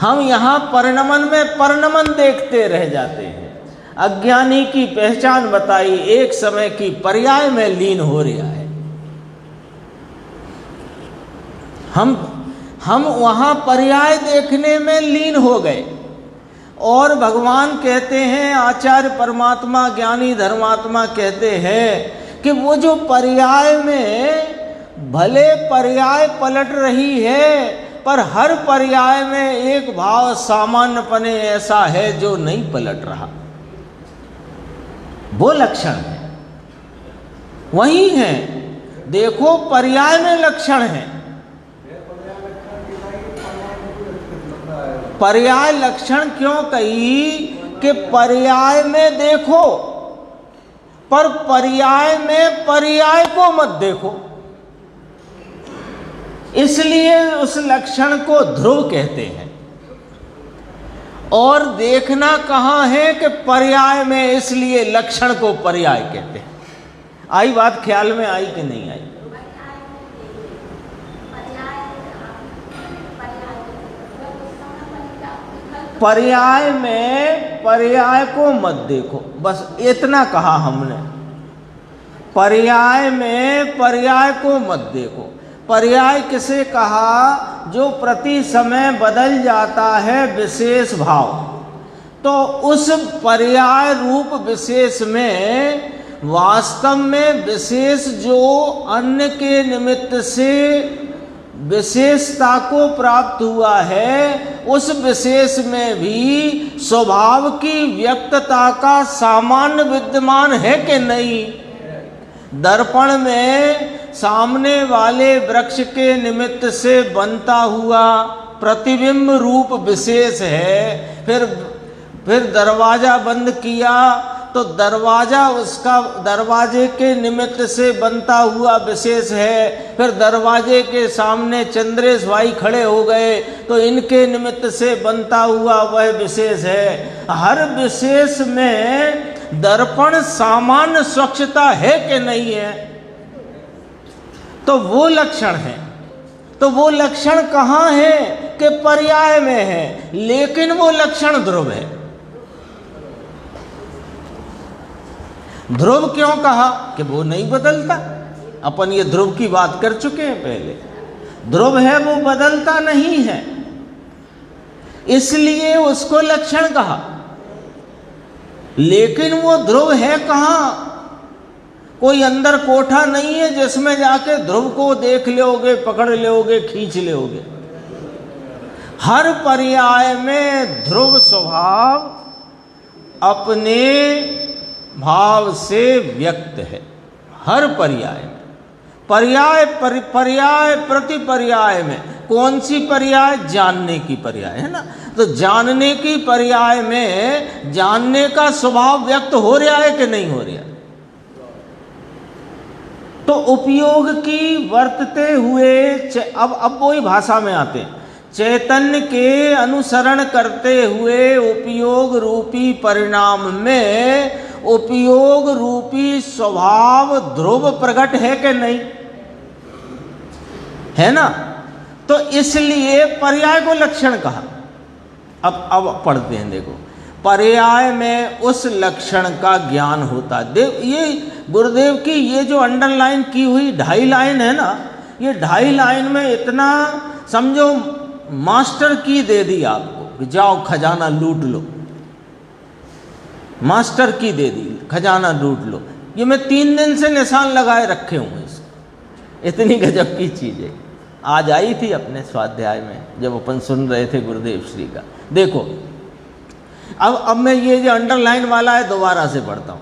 हम यहां परिणमन में परिणमन देखते रह जाते हैं। अज्ञानी की पहचान बताई, एक समय की पर्याय में लीन हो रहा है। हम वहां पर्याय देखने में लीन हो गए, और भगवान कहते हैं, आचार्य परमात्मा ज्ञानी धर्मात्मा कहते हैं कि वो जो पर्याय में भले पर्याय पलट रही है, पर हर पर्याय में एक भाव सामान्यपने ऐसा है जो नहीं पलट रहा, वो लक्षण है, वही है। देखो, पर्याय में लक्षण है। पर्याय लक्षण क्यों कही? कि पर्याय में देखो, पर पर्याय में पर्याय को मत देखो, इसलिए उस लक्षण को ध्रुव कहते हैं। और देखना कहाँ है? कि पर्याय में, इसलिए लक्षण को पर्याय कहते हैं। आई बात ख्याल में? आई कि नहीं आई? पर्याय में पर्याय को मत देखो, बस इतना कहा हमने। पर्याय में पर्याय को मत देखो। पर्याय किसे कहा? जो प्रति समय बदल जाता है विशेष भाव। तो उस पर्याय रूप विशेष में वास्तव में विशेष जो अन्य के निमित्त से विशेषता को प्राप्त हुआ है, उस विशेष में भी स्वभाव की व्यक्तता का सामान्य विद्यमान है कि नहीं? दर्पण में सामने वाले वृक्ष के निमित्त से बनता हुआ प्रतिबिंब रूप विशेष है। फिर दरवाजा बंद किया तो दरवाजा उसका दरवाजे के निमित्त से बनता हुआ विशेष है। फिर दरवाजे के सामने चंद्रेश भाई खड़े हो गए तो इनके निमित्त से बनता हुआ वह विशेष है। हर विशेष में दर्पण सामान्य स्वच्छता है कि नहीं है? तो वो लक्षण है। तो वो लक्षण कहाँ है कि पर्याय में है, लेकिन वो लक्षण ध्रुव है। ध्रुव क्यों कहा कि वो नहीं बदलता। अपन ये ध्रुव की बात कर चुके हैं पहले। ध्रुव है, वो बदलता नहीं है, इसलिए उसको लक्षण कहा। लेकिन वो ध्रुव है कहाँ? कोई अंदर कोठा नहीं है जिसमें जाके ध्रुव को देख लोगे, पकड़ लोगे, खींच लोगे। हर पर्याय में ध्रुव स्वभाव अपने भाव से व्यक्त है। हर पर्याय में, पर्याय पर्याय प्रति पर्याय में। कौन सी पर्याय? जानने की पर्याय है ना। तो जानने की पर्याय में जानने का स्वभाव व्यक्त हो रहा है कि नहीं हो रहा? तो उपयोग की वर्तते हुए अब वही भाषा में आते हैं। चैतन्य के अनुसरण करते हुए उपयोग रूपी परिणाम में उपयोग रूपी स्वभाव ध्रुव प्रकट है कि नहीं? है ना। तो इसलिए पर्याय को लक्षण कहा। अब पढ़ते हैं, देखो। पर्याय में उस लक्षण का ज्ञान होता। देव ये गुरुदेव की ये जो अंडरलाइन की हुई 2.5 लाइन है ना, ये 2.5 लाइन में इतना समझो मास्टर की दे दी आपको, जाओ खजाना लूट लो। मास्टर की दे दी, खजाना लूट लो। ये मैं 3 दिन से निशान लगाए रखे हूँ इसको। इतनी गजब की चीज़ है। आज आई थी अपने स्वाध्याय में जब अपन सुन रहे थे गुरुदेव श्री का। देखो अब मैं ये जो अंडरलाइन वाला है दोबारा से पढ़ता हूँ।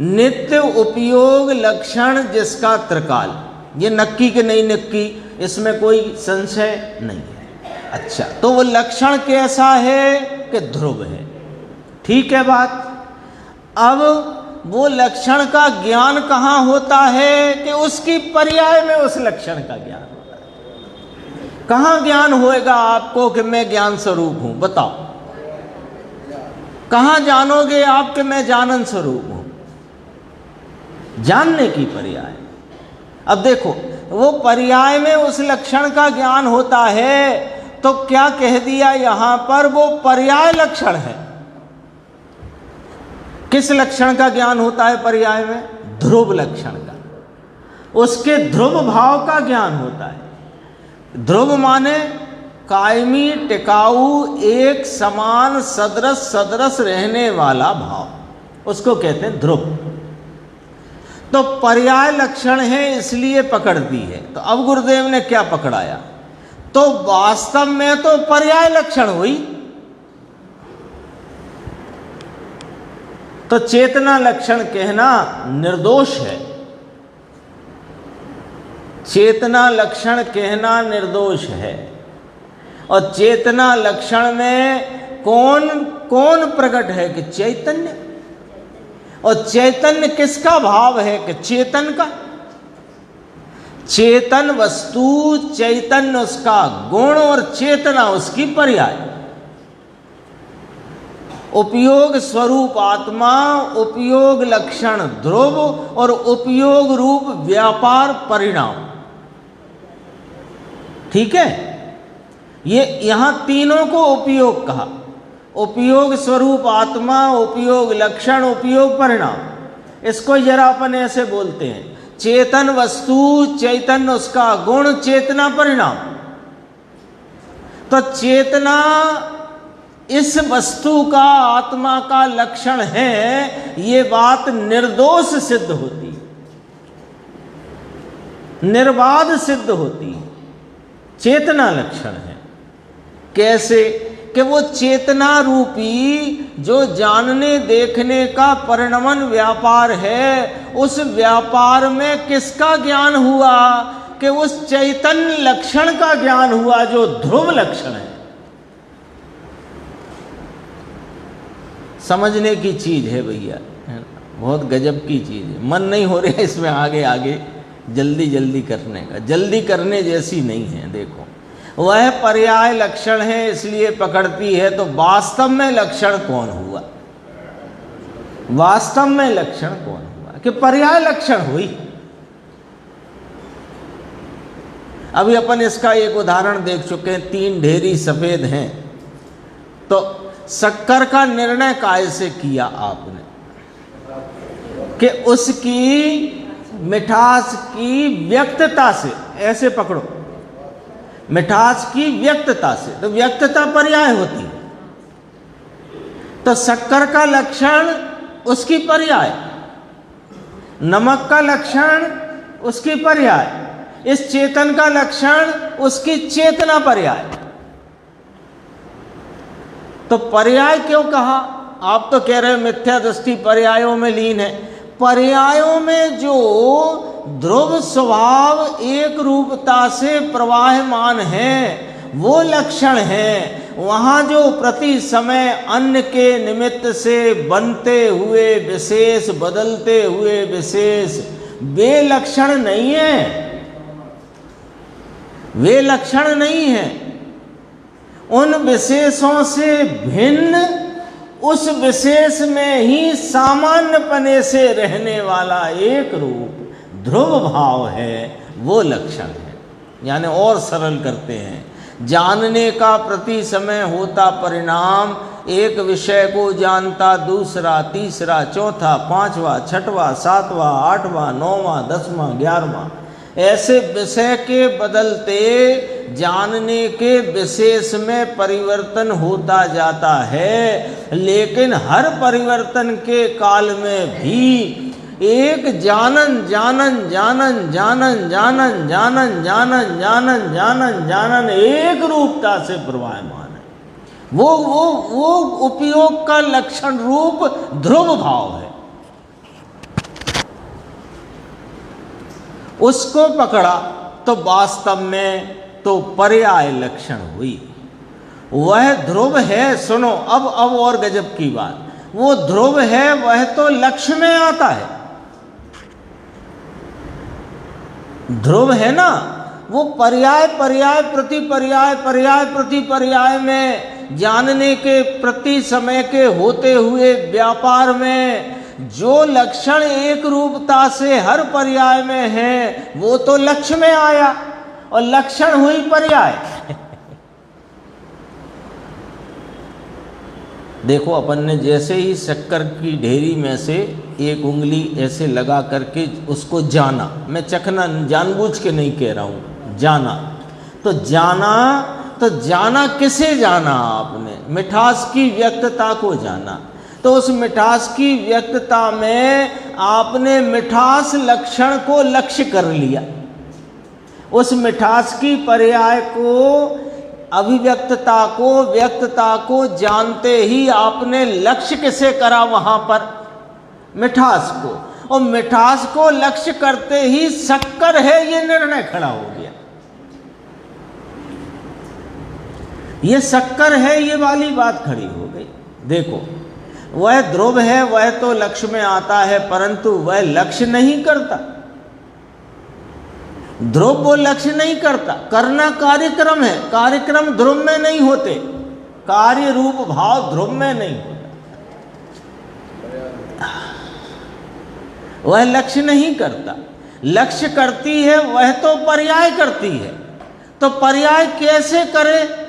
नित्य उपयोग लक्षण जिसका त्रिकाल, ये नक्की के नहीं नक्की, इसमें कोई संशय नहीं है। अच्छा, तो वो लक्षण कैसा है कि ध्रुव है। ठीक है बात। अब वो लक्षण का ज्ञान कहाँ होता है कि उसकी पर्याय में उस लक्षण का ज्ञान होता है। कहाँ ज्ञान होएगा आपको कि मैं ज्ञान स्वरूप हूं? बताओ, कहाँ जानोगे आप कि मैं जानन स्वरूप हूं? जानने की पर्याय। अब देखो, वो पर्याय में उस लक्षण का ज्ञान होता है, तो क्या कह दिया यहां पर? वो पर्याय लक्षण है। किस लक्षण का ज्ञान होता है पर्याय में? ध्रुव लक्षण का। उसके ध्रुव भाव का ज्ञान होता है। ध्रुव माने कायमी, टिकाऊ, एक समान, सदृश रहने वाला भाव, उसको कहते हैं ध्रुव। तो पर्याय लक्षण है इसलिए पकड़ दी है। तो अब गुरुदेव ने क्या पकड़ाया? तो वास्तव में तो पर्याय लक्षण हुई। तो चेतना लक्षण कहना निर्दोष है। चेतना लक्षण कहना निर्दोष है। और चेतना लक्षण में कौन कौन प्रकट है कि चैतन्य। और चैतन्य किसका भाव है कि चेतन का। चेतन वस्तु, चैतन्य उसका गुण और चेतना उसकी पर्याय। उपयोग स्वरूप आत्मा, उपयोग लक्षण ध्रुव और उपयोग रूप व्यापार परिणाम। ठीक है, ये यहां तीनों को उपयोग कहा। उपयोग स्वरूप आत्मा, उपयोग लक्षण, उपयोग परिणाम। इसको जरा अपन ऐसे बोलते हैं, चेतन वस्तु, चैतन्य उसका गुण, चेतना परिणाम। तो चेतना इस वस्तु का, आत्मा का लक्षण है, ये बात निर्दोष सिद्ध होती, निर्बाध सिद्ध होती। चेतना लक्षण है। कैसे? कि वो चेतना रूपी जो जानने देखने का परिणमन व्यापार है, उस व्यापार में किसका ज्ञान हुआ? कि उस चैतन्य लक्षण का ज्ञान हुआ जो ध्रुव लक्षण है। समझने की चीज है भैया, बहुत गजब की चीज है। मन नहीं हो रहा इसमें आगे आगे जल्दी जल्दी करने का। जल्दी करने जैसी नहीं है। देखो, वह पर्याय लक्षण है इसलिए पकड़ती है। तो वास्तव में लक्षण कौन हुआ? वास्तव में लक्षण कौन हुआ? कि पर्याय लक्षण हुई। अभी अपन इसका एक उदाहरण देख चुके हैं, 3 ढेरी सफ़ेद हैं। तो शक्कर का निर्णय काय से किया आपने कि उसकी मिठास की व्यक्तता से, ऐसे पकड़ो, मिठास की व्यक्तता से। तो व्यक्तता पर्याय होती है, तो शक्कर का लक्षण उसकी पर्याय, नमक का लक्षण उसकी पर्याय, इस चेतन का लक्षण उसकी चेतना पर्याय। तो पर्याय क्यों कहा? आप तो कह रहे मिथ्या दृष्टि पर्यायों में लीन है। पर्यायों में जो ध्रुव स्वभाव एक रूपता से प्रवाहमान है वो लक्षण है। वहाँ जो प्रति समय अन्य के निमित्त से बनते हुए विशेष, बदलते हुए विशेष, वे लक्षण नहीं है, वे लक्षण नहीं है। उन विशेषों से भिन्न उस विशेष में ही सामान्यपने से रहने वाला एक रूप ध्रुव भाव है, वो लक्षण है। यानी और सरल करते हैं, जानने का प्रति समय होता परिणाम, एक विषय को जानता दूसरा, तीसरा, चौथा, पांचवा, छठवां, सातवां, आठवां, नौवां, 10वां, 11वां, ऐसे विषय के बदलते जानने के विशेष में परिवर्तन होता जाता है। लेकिन हर परिवर्तन के काल में भी एक जानन जानन जानन जानन जानन जानन जानन जानन जानन जानन एक रूपता से प्रवाहमान है। वो उपयोग का लक्षण रूप ध्रुव भाव है। उसको पकड़ा तो वास्तव में तो पर्याय लक्षण हुई। वह ध्रुव है, सुनो अब और गजब की बात, वो ध्रुव है, वह तो लक्ष्य में आता है। ध्रुव है ना, वो पर्याय पर्याय प्रति पर्याय, पर्याय प्रति पर्याय में, जानने के प्रति समय के होते हुए व्यापार में जो लक्षण एक रूपता से हर पर्याय में है वो तो लक्ष्य में आया और लक्षण हुई पर्याय। देखो अपन ने जैसे ही शक्कर की ढेरी में से एक उंगली ऐसे लगा करके उसको जाना, मैं चखना जानबूझ के नहीं कह रहा हूँ, जाना तो जाना किसे जाना आपने? मिठास की व्यक्तता को जाना। तो उस मिठास की व्यक्तता में आपने मिठास लक्षण को लक्ष्य कर लिया। उस मिठास की पर्याय को, अभिव्यक्तता को, व्यक्तता को जानते ही आपने लक्ष्य किसे करा? वहां पर मिठास को, और मिठास को लक्ष्य करते ही शक्कर है ये निर्णय खड़ा हो गया। ये शक्कर है ये वाली बात खड़ी हो गई। देखो वह ध्रुव है, वह तो लक्ष्य में आता है, परंतु वह लक्ष्य नहीं करता। ध्रुव वो लक्ष्य नहीं करता, करना कार्यक्रम है। कार्यक्रम ध्रुव में नहीं होते, कार्य रूप भाव ध्रुव में नहीं होता। वह लक्ष्य नहीं करता, लक्ष्य करती है वह तो पर्याय करती है। तो पर्याय कैसे करे?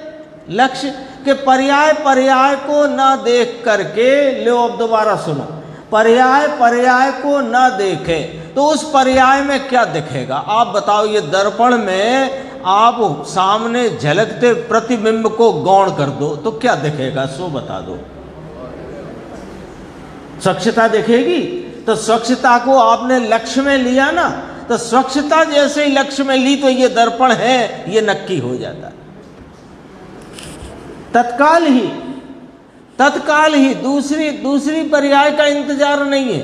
लक्ष्य के पर्याय को ना देख करके, लो अब दोबारा सुनो, पर्याय को ना देखे तो उस पर्याय में क्या दिखेगा? आप बताओ। ये दर्पण में आप सामने झलकते प्रतिबिंब को गौण कर दो तो क्या दिखेगा? सो बता दो। स्वच्छता दिखेगी। तो स्वच्छता को आपने लक्ष्य में लिया ना, तो स्वच्छता जैसे ही लक्ष्य में ली तो ये दर्पण है ये नक्की हो जाता है। तत्काल ही दूसरी पर्याय का इंतजार नहीं है,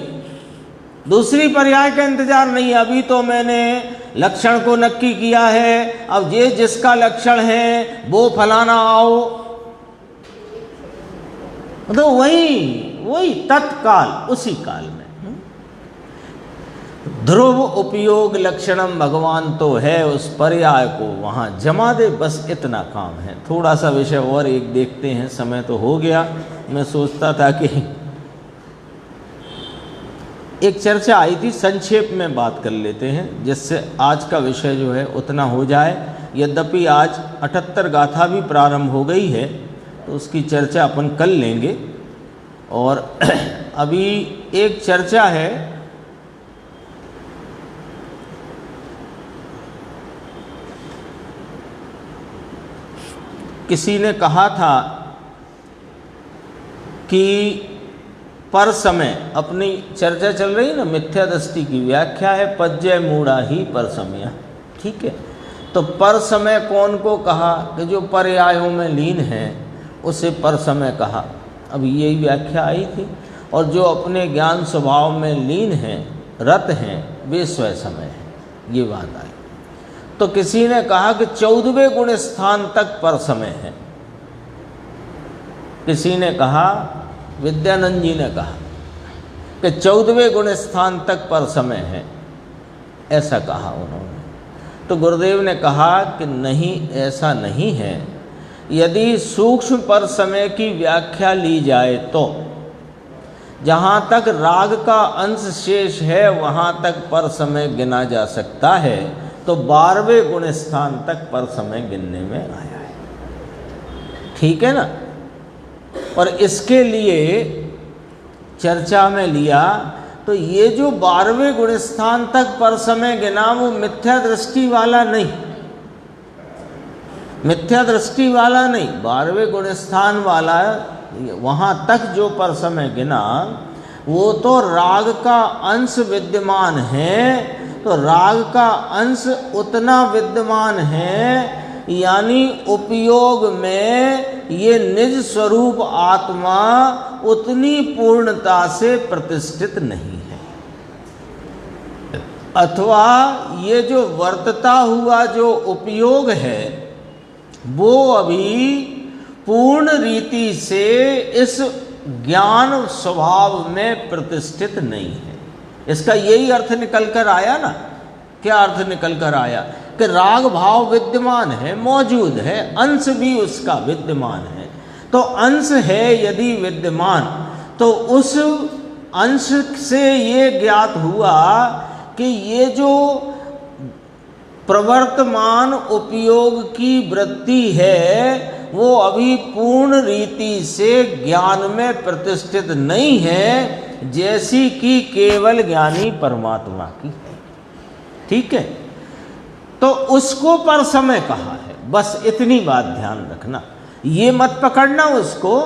दूसरी पर्याय का इंतजार नहीं है। अभी तो मैंने लक्षण को नक्की किया है, अब ये जिसका लक्षण है वो फलाना आओ, तो वही तत्काल उसी काल में ध्रुव उपयोग लक्षणम भगवान तो है, उस पर्याय को वहाँ जमा दे, बस इतना काम है। थोड़ा सा विषय और एक देखते हैं, समय तो हो गया। मैं सोचता था कि एक चर्चा आई थी, संक्षेप में बात कर लेते हैं जिससे आज का विषय जो है उतना हो जाए। यद्यपि आज 78 गाथा भी प्रारंभ हो गई है तो उसकी चर्चा अपन कल लेंगे। और अभी एक चर्चा है किसी ने कहा था कि पर समय, अपनी चर्चा चल रही ना मिथ्या दृष्टि की, व्याख्या है पज्जय मूढ़ा ही पर समय, ठीक है। तो पर समय कौन को कहा कि जो पर्यायों में लीन है उसे पर समय कहा, अभी यही व्याख्या आई थी। और जो अपने ज्ञान स्वभाव में लीन हैं, रत हैं, वे स्वय समय हैं, ये बात आई। तो किसी ने कहा कि 14वें गुण स्थान तक पर समय है। किसी ने कहा, विद्यानंद जी ने कहा कि 14वें गुण स्थान तक पर समय है, ऐसा कहा उन्होंने। तो गुरुदेव ने कहा कि नहीं, ऐसा नहीं है। यदि सूक्ष्म पर समय की व्याख्या ली जाए तो जहाँ तक राग का अंश शेष है वहाँ तक पर समय गिना जा सकता है। तो 12वें गुण स्थान तक पर समय गिनने में आया है, ठीक है ना। और इसके लिए चर्चा में लिया तो ये जो 12वें गुण स्थान तक पर समय गिना वो मिथ्या दृष्टि वाला नहीं, मिथ्या दृष्टि वाला नहीं, 12वें गुण स्थान वाला वहाँ तक जो पर समय गिना वो तो राग का अंश विद्यमान है। तो राग का अंश उतना विद्यमान है, यानी उपयोग में ये निज स्वरूप आत्मा उतनी पूर्णता से प्रतिष्ठित नहीं है, अथवा ये जो वर्तता हुआ जो उपयोग है वो अभी पूर्ण रीति से इस ज्ञान स्वभाव में प्रतिष्ठित नहीं है। इसका यही अर्थ निकल कर आया ना। क्या अर्थ निकल कर आया कि राग भाव विद्यमान है, मौजूद है, अंश भी उसका विद्यमान है। तो अंश है यदि विद्यमान तो उस अंश से ये ज्ञात हुआ कि ये जो प्रवर्तमान उपयोग की वृत्ति है वो अभी पूर्ण रीति से ज्ञान में प्रतिष्ठित नहीं है, जैसी कि केवल ज्ञानी परमात्मा की है, ठीक है। तो उसको पर समय कहा है, बस इतनी बात ध्यान रखना। ये मत पकड़ना उसको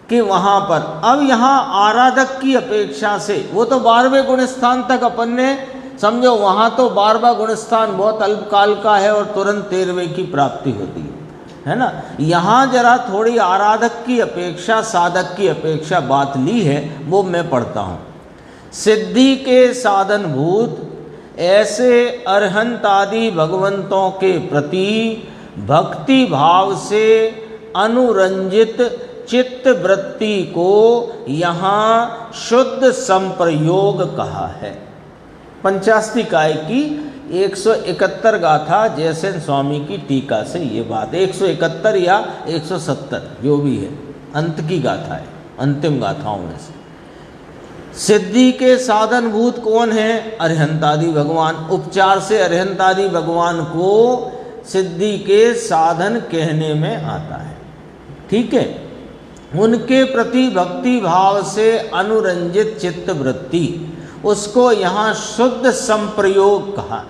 कि वहाँ पर अब यहाँ आराधक की अपेक्षा से वो तो 12वें गुण स्थान तक अपन ने समझो, वहाँ तो 12वां गुण स्थान बहुत अल्पकाल का है और तुरंत 13वें की प्राप्ति होती है ना। यहाँ जरा थोड़ी आराधक की अपेक्षा, साधक की अपेक्षा बात ली है, वो मैं पढ़ता हूँ। सिद्धि के साधनभूत ऐसे अरहंत आदि भगवंतों के प्रति भक्ति भाव से अनुरंजित चित्त वृत्ति को यहाँ शुद्ध संप्रयोग कहा है। पंचास्तिकाय की 171 गाथा जयसेन स्वामी की टीका से ये बात, 171 या 170 जो भी है, अंत की गाथा है, अंतिम गाथाओं में से। सिद्धि के साधनभूत कौन है? अरिहंतादि भगवान। उपचार से अरिहंतादि भगवान को सिद्धि के साधन कहने में आता है, ठीक है। उनके प्रति भक्ति भाव से अनुरंजित चित्त वृत्ति, उसको यहाँ शुद्ध संप्रयोग कहा।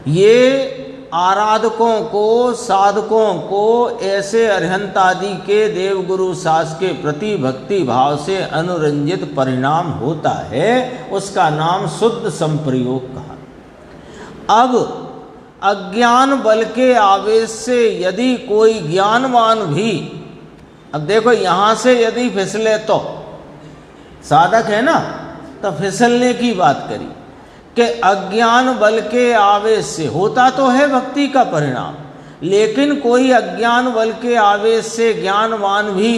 ये आराधकों को, साधकों को ऐसे अरिहंत आदि के देवगुरु सास के प्रति भक्ति भाव से अनुरंजित परिणाम होता है, उसका नाम शुद्ध संप्रयोग कहा। अब अज्ञान बल के आवेश से यदि कोई ज्ञानवान भी, अब देखो यहाँ से यदि फिसले तो साधक है ना, तो फिसलने की बात करी कि अज्ञान बल के आवेश से होता तो है भक्ति का परिणाम, लेकिन कोई अज्ञान बल के आवेश से ज्ञानवान भी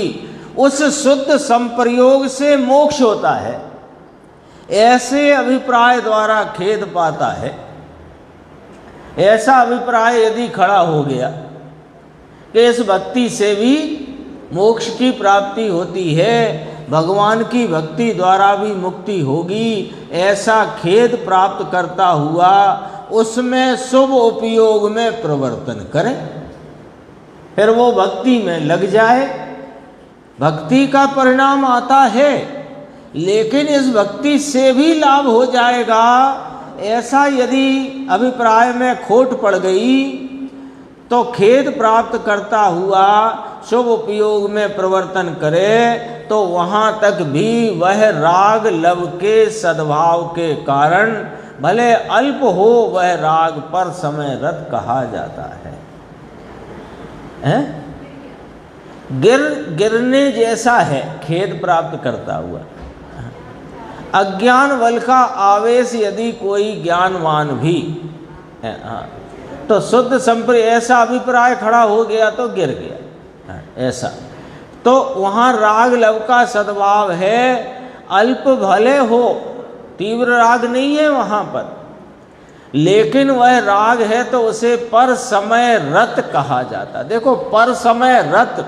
उस शुद्ध संप्रयोग से मोक्ष होता है, ऐसे अभिप्राय द्वारा खेद पाता है। ऐसा अभिप्राय यदि खड़ा हो गया कि इस भक्ति से भी मोक्ष की प्राप्ति होती है, भगवान की भक्ति द्वारा भी मुक्ति होगी, ऐसा खेद प्राप्त करता हुआ उसमें शुभ उपयोग में प्रवर्तन करे, फिर वो भक्ति में लग जाए। भक्ति का परिणाम आता है, लेकिन इस भक्ति से भी लाभ हो जाएगा, ऐसा यदि अभिप्राय में खोट पड़ गई तो खेद प्राप्त करता हुआ शुभ उपयोग में प्रवर्तन करे, तो वहाँ तक भी वह राग लव के सद्भाव के कारण भले अल्प हो, वह राग पर समय रत कहा जाता है। गिरने जैसा है खेद प्राप्त करता हुआ। अज्ञान बल का आवेश यदि कोई ज्ञानवान भी तो शुद्ध संप्रदाय ऐसा अभिप्राय खड़ा हो गया तो गिर गया, ऐसा तो वहाँ राग लव का सद्भाव है, अल्प भले हो, तीव्र राग नहीं है वहाँ पर, लेकिन वह राग है तो उसे पर समय रत कहा जाता। देखो, पर समय रत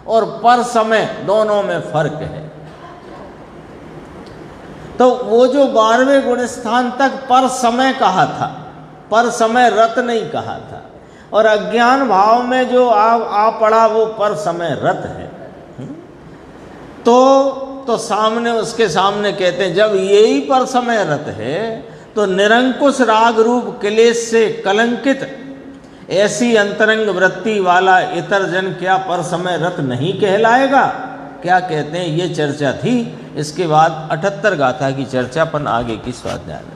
और पर समय दोनों में फर्क है। तो वो जो 12वें गुण स्थान तक पर समय कहा था, पर समय रत नहीं कहा था, और अज्ञान भाव में जो आ पड़ा वो पर समय रत है। तो सामने उसके सामने कहते हैं, जब यही पर समय रत है तो निरंकुश राग रूप क्लेश से कलंकित ऐसी अंतरंग वृत्ति वाला इतर जन क्या पर समय रत नहीं कहलाएगा? क्या कहते हैं? ये चर्चा थी। इसके बाद 78 गाथा की चर्चा अपन आगे की स्वाध्याय में।